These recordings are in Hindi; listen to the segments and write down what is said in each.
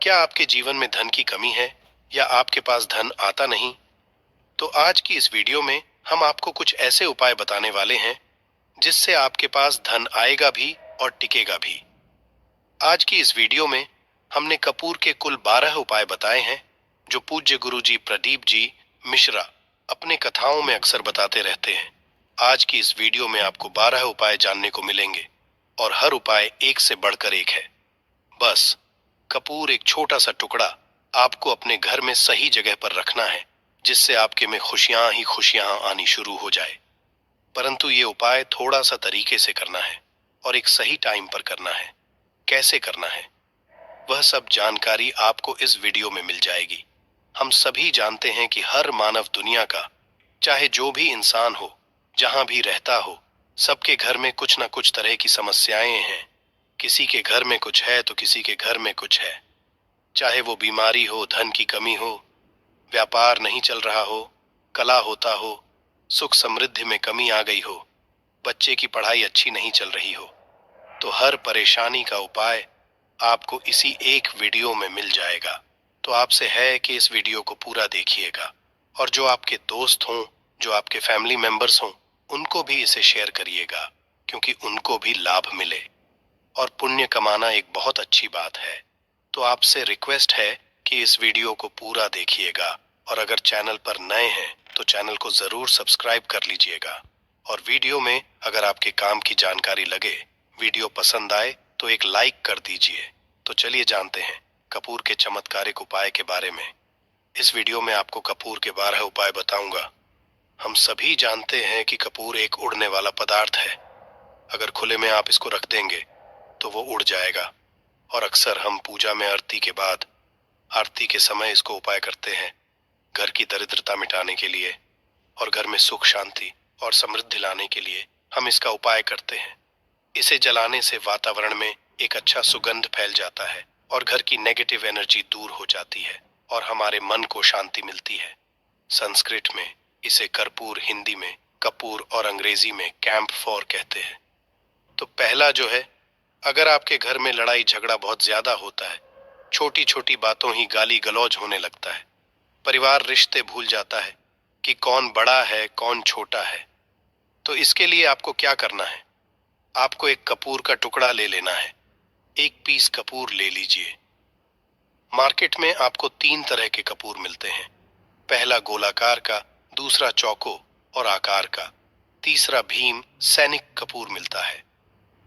क्या आपके जीवन में धन की कमी है या आपके पास धन आता नहीं? तो आज की इस वीडियो में हम आपको कुछ ऐसे उपाय बताने वाले हैं जिससे आपके पास धन आएगा भी और टिकेगा भी। आज की इस वीडियो में हमने कपूर के कुल 12 उपाय बताए हैं जो पूज्य गुरुजी प्रदीप जी मिश्रा अपने कथाओं में अक्सर बताते रहते हैं। आज की इस वीडियो में आपको 12 उपाय जानने को मिलेंगे और हर उपाय एक से बढ़कर एक है। बस कपूर एक छोटा सा टुकड़ा आपको अपने घर में सही जगह पर रखना है जिससे आपके में खुशियां ही खुशियां आनी शुरू हो जाए। परंतु ये उपाय थोड़ा सा तरीके से करना है और एक सही टाइम पर करना है। कैसे करना है वह सब जानकारी आपको इस वीडियो में मिल जाएगी। हम सभी जानते हैं कि हर मानव दुनिया का, चाहे जो भी इंसान हो, जहां भी रहता हो, सबके घर में कुछ ना कुछ तरह की समस्याएं हैं। किसी के घर में कुछ है तो किसी के घर में कुछ है। चाहे वो बीमारी हो, धन की कमी हो, व्यापार नहीं चल रहा हो, कला होता हो, सुख समृद्धि में कमी आ गई हो, बच्चे की पढ़ाई अच्छी नहीं चल रही हो, तो हर परेशानी का उपाय आपको इसी एक वीडियो में मिल जाएगा। तो आपसे है कि इस वीडियो को पूरा देखिएगा और जो आपके दोस्त हों, जो आपके फैमिली मेंबर्स हों, उनको भी इसे शेयर करिएगा क्योंकि उनको भी लाभ मिले। और पुण्य कमाना एक बहुत अच्छी बात है। तो आपसे रिक्वेस्ट है कि इस वीडियो को पूरा देखिएगा और अगर चैनल पर नए हैं तो चैनल को जरूर सब्सक्राइब कर लीजिएगा। और वीडियो में अगर आपके काम की जानकारी लगे, वीडियो पसंद आए तो एक लाइक कर दीजिए। तो चलिए जानते हैं कपूर के चमत्कारिक उपाय के बारे में। इस वीडियो में आपको कपूर के 12 उपाय बताऊंगा। हम सभी जानते हैं कि कपूर एक उड़ने वाला पदार्थ है। अगर खुले में आप इसको रख देंगे तो वो उड़ जाएगा। और अक्सर हम पूजा में आरती के बाद, आरती के समय इसको उपाय करते हैं घर की दरिद्रता मिटाने के लिए और घर में सुख शांति और समृद्धि लाने के लिए हम इसका उपाय करते हैं। इसे जलाने से वातावरण में एक अच्छा सुगंध फैल जाता है और घर की नेगेटिव एनर्जी दूर हो जाती है और हमारे मन को शांति मिलती है। संस्कृत में इसे कर्पूर, हिंदी में कपूर और अंग्रेजी में कैंपफॉर कहते हैं। तो पहला जो है, अगर आपके घर में लड़ाई झगड़ा बहुत ज्यादा होता है, छोटी छोटी बातों ही गाली गलौज होने लगता है, परिवार रिश्ते भूल जाता है कि कौन बड़ा है कौन छोटा है, तो इसके लिए आपको क्या करना है? आपको एक कपूर का टुकड़ा ले लेना है। एक पीस कपूर ले लीजिए। मार्केट में आपको 3 तरह के कपूर मिलते हैं। पहला गोलाकार का, दूसरा चौको और आकार का, तीसरा भीम सैनिक कपूर मिलता है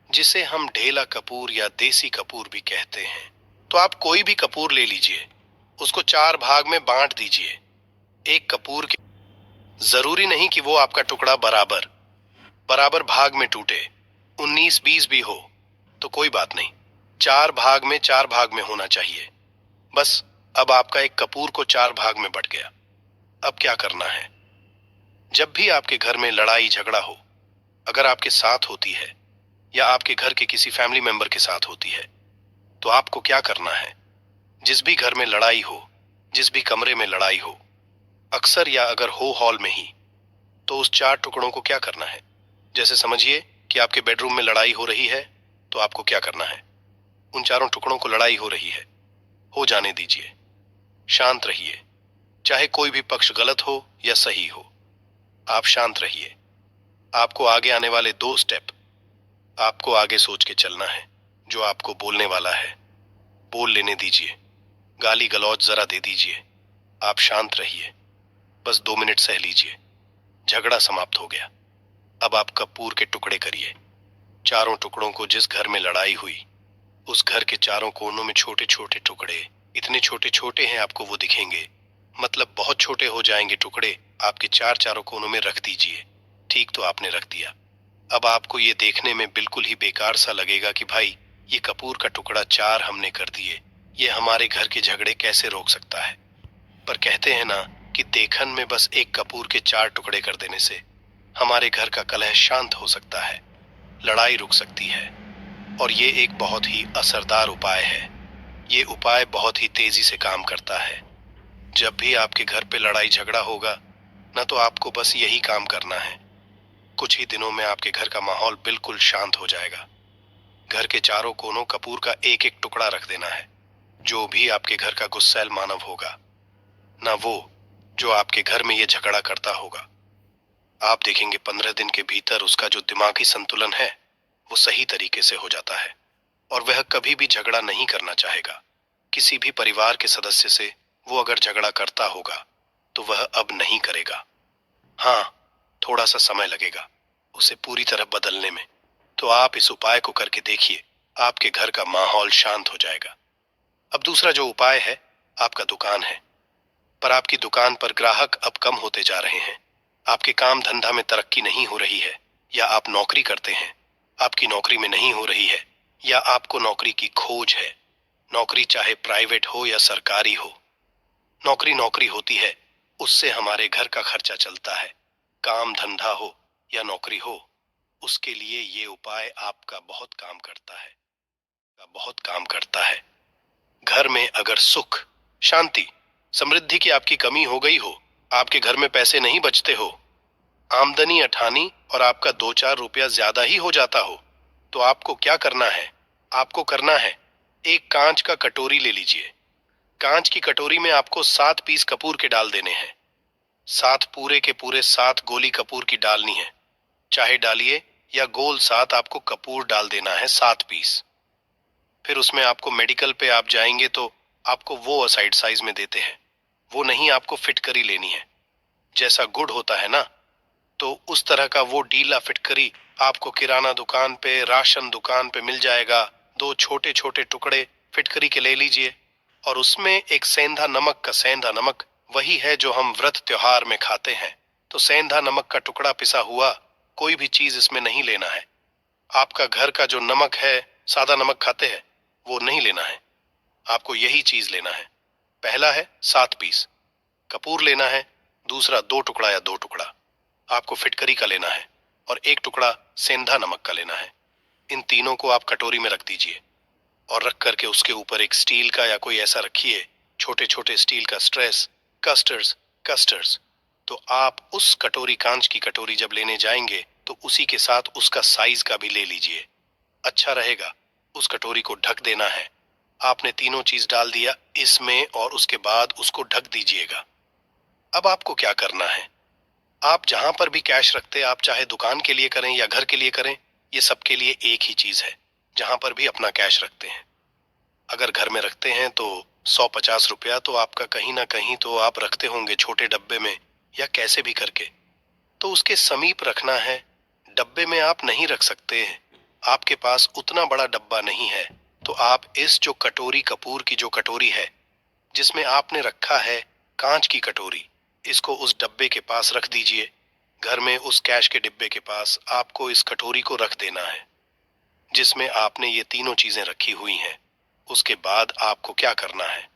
जिसे हम ढेला कपूर या देसी कपूर भी कहते हैं। तो आप कोई भी कपूर ले लीजिए, उसको 4 भाग में बांट दीजिए। एक कपूर के जरूरी नहीं कि वो आपका टुकड़ा बराबर बराबर भाग में टूटे, 19-20 भी हो तो कोई बात नहीं, 4 भाग में होना चाहिए। बस अब आपका एक कपूर को 4 भाग में बट गया। अब क्या करना है? जब भी आपके घर में लड़ाई झगड़ा हो, अगर आपके साथ होती है या आपके घर के किसी फैमिली मेंबर के साथ होती है, तो आपको क्या करना है? जिस भी घर में लड़ाई हो, जिस भी कमरे में लड़ाई हो, अक्सर या अगर हो हॉल में ही, तो उस 4 टुकड़ों को क्या करना है? जैसे समझिए कि आपके बेडरूम में लड़ाई हो रही है, तो आपको क्या करना है? उन चारों टुकड़ों को लड़ाई हो रही है, हो जाने दीजिए, शांत रहिए। चाहे कोई भी पक्ष गलत हो या सही हो, आप शांत रहिए। आपको आगे आने वाले 2 स्टेप आपको आगे सोच के चलना है। जो आपको बोलने वाला है बोल लेने दीजिए, गाली गलौज जरा दे दीजिए, आप शांत रहिए, बस 2 मिनट सह लीजिए, झगड़ा समाप्त हो गया। अब आप कपूर के टुकड़े करिए। चारों टुकड़ों को जिस घर में लड़ाई हुई, उस घर के चारों कोनों में छोटे छोटे टुकड़े, इतने छोटे छोटे हैं आपको वो दिखेंगे, मतलब बहुत छोटे हो जाएंगे टुकड़े, आपके चारों कोनों में रख दीजिए। ठीक, तो आपने रख दिया। अब आपको ये देखने में बिल्कुल ही बेकार सा लगेगा कि भाई ये कपूर का टुकड़ा 4 हमने कर दिए, ये हमारे घर के झगड़े कैसे रोक सकता है? पर कहते हैं ना कि देखन में बस एक कपूर के 4 टुकड़े कर देने से हमारे घर का कलह शांत हो सकता है, लड़ाई रुक सकती है। और ये एक बहुत ही असरदार उपाय है। ये उपाय बहुत ही तेजी से काम करता है। जब भी आपके घर पे लड़ाई झगड़ा होगा ना, तो आपको बस यही काम करना है। कुछ ही दिनों में आपके घर का माहौल बिल्कुल शांत हो जाएगा। घर के चारों कोनों कपूर का एक एक टुकड़ा रख देना है। जो भी आपके घर का गुस्सैल मानव होगा, ना वो जो आपके घर में ये झगड़ा करता होगा। आप देखेंगे 15 दिन के भीतर उसका जो दिमागी संतुलन है वो सही तरीके से हो जाता है और वह कभी भी झगड़ा नहीं करना चाहेगा। किसी भी परिवार के सदस्य से वो अगर झगड़ा करता होगा तो वह अब नहीं करेगा। हाँ, थोड़ा सा समय लगेगा उसे पूरी तरह बदलने में। तो आप इस उपाय को करके देखिए, आपके घर का माहौल शांत हो जाएगा। अब दूसरा जो उपाय है, आपका दुकान है, पर आपकी दुकान पर ग्राहक अब कम होते जा रहे हैं। आपके काम धंधा में तरक्की नहीं हो रही है, या आप नौकरी करते हैं, आपकी नौकरी में नहीं हो रही है, या आपको नौकरी की खोज है। नौकरी चाहे प्राइवेट हो या सरकारी हो, नौकरी नौकरी होती है, उससे हमारे घर का खर्चा चलता है। काम धंधा हो या नौकरी हो, उसके लिए ये उपाय आपका बहुत काम करता है, बहुत काम करता है। घर में अगर सुख, शांति, समृद्धि की आपकी कमी हो गई हो, आपके घर में पैसे नहीं बचते हो, आमदनी अठानी और आपका 2-4 रुपया ज्यादा ही हो जाता हो, तो आपको क्या करना है? आपको करना है, एक कांच का कटोरी ले लीजिए। कांच की कटोरी में आपको 7 पीस कपूर के डाल देने हैं। 7 पूरे के पूरे 7 गोली कपूर की डालनी है। चाहे डालिए या गोल 7 आपको कपूर डाल देना है, 7 पीस। फिर उसमें आपको मेडिकल पे आप जाएंगे तो आपको वो असाइड साइज में देते हैं, वो नहीं, आपको फिटकरी लेनी है। जैसा गुड़ होता है ना, तो उस तरह का वो डीला फिटकरी आपको किराना दुकान पे, राशन दुकान पे मिल जाएगा। 2 छोटे छोटे टुकड़े फिटकरी के ले लीजिए और उसमें एक सेंधा नमक का, सेंधा नमक वही है जो हम व्रत त्योहार में खाते हैं, तो सेंधा नमक का टुकड़ा पिसा हुआ, कोई भी चीज इसमें नहीं लेना है। आपका घर का जो नमक है, सादा नमक खाते हैं, वो नहीं लेना है, आपको यही चीज लेना है। पहला है 7 पीस कपूर लेना है, दूसरा 2 टुकड़ा या 2 टुकड़ा आपको फिटकरी का लेना है, और 1 टुकड़ा सेंधा नमक का लेना है। इन तीनों को आप कटोरी में रख दीजिए और रख करके उसके ऊपर एक स्टील का या कोई ऐसा रखिए, छोटे छोटे स्टील का स्ट्रेस, कस्टर्स, कस्टर्स। तो आप उस कटोरी, कांच की कटोरी जब लेने जाएंगे तो उसी के साथ उसका साइज का भी ले लीजिए, अच्छा रहेगा। उस कटोरी को ढक देना है। आपने तीनों चीज डाल दिया इसमें और उसके बाद उसको ढक दीजिएगा। अब आपको क्या करना है, आप जहां पर भी कैश रखते, आप चाहे दुकान के लिए करें या घर के लिए करें, ये सबके लिए एक ही चीज है। जहां पर भी अपना कैश रखते हैं, अगर घर में रखते हैं तो 100-50 रुपया तो आपका कहीं ना कहीं तो आप रखते होंगे छोटे डब्बे में या कैसे भी करके, तो उसके समीप रखना है। डब्बे में आप नहीं रख सकते हैं, आपके पास उतना बड़ा डब्बा नहीं है, तो आप इस जो कटोरी, कपूर की जो कटोरी है जिसमें आपने रखा है कांच की कटोरी, इसको उस डब्बे के पास रख दीजिए। घर में उस कैश के डिब्बे के पास आपको इस कटोरी को रख देना है जिसमें आपने ये तीनों चीजें रखी हुई हैं। उसके बाद आपको क्या करना है,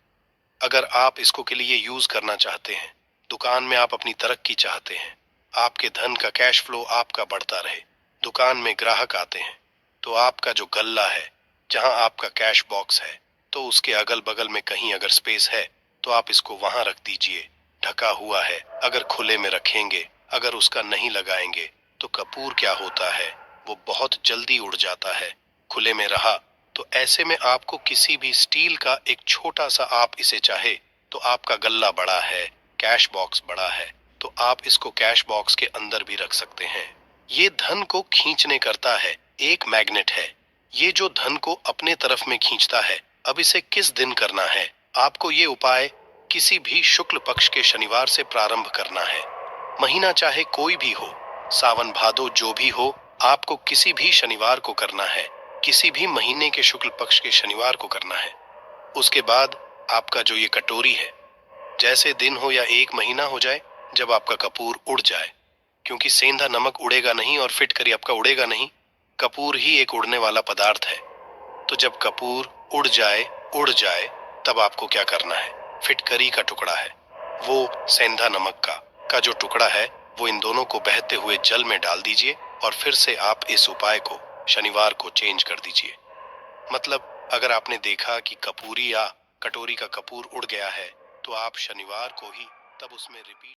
अगर आप इसको के लिए यूज करना चाहते हैं, दुकान में आप अपनी तरक्की चाहते हैं, आपके धन का कैश फ्लो आपका बढ़ता रहे, दुकान में ग्राहक आते हैं, तो आपका जो गल्ला है, जहां आपका कैश बॉक्स है, तो उसके अगल बगल में कहीं अगर स्पेस है तो आप इसको वहां रख दीजिए। ढका हुआ है, अगर खुले में रखेंगे, अगर उसका नहीं लगाएंगे, तो कपूर क्या होता है, वो बहुत जल्दी उड़ जाता है। खुले में रहा तो ऐसे में आपको किसी भी स्टील का एक छोटा सा, आप इसे चाहे तो आपका गल्ला बड़ा है, कैश बॉक्स बड़ा है, तो आप इसको कैश बॉक्स के अंदर भी रख सकते हैं। ये धन को खींचने करता है, एक मैग्नेट है, ये जो धन को अपने तरफ में खींचता है। अब इसे किस दिन करना है, आपको ये उपाय किसी भी शुक्ल पक्ष के शनिवार से प्रारंभ करना है। महीना चाहे कोई भी हो, सावन भादो जो भी हो, आपको किसी भी शनिवार को करना है, किसी भी महीने के शुक्ल पक्ष के शनिवार को करना है। उसके बाद आपका जो ये कटोरी है, जैसे दिन हो या एक महीना हो जाए, जब आपका कपूर उड़ जाए, क्योंकि सेंधा नमक उड़ेगा नहीं और फिटकरी आपका उड़ेगा नहीं, कपूर ही एक उड़ने वाला पदार्थ है। तो जब कपूर उड़ जाए तब आपको क्या करना है, फिटकरी का टुकड़ा है, वो सेंधा नमक का जो टुकड़ा है, वो इन दोनों को बहते हुए जल में डाल दीजिए और फिर से आप इस उपाय को शनिवार को चेंज कर दीजिए। मतलब अगर आपने देखा कि कपूरी या कटोरी का कपूर उड़ गया है, तो आप शनिवार को ही तब उसमें रिपीट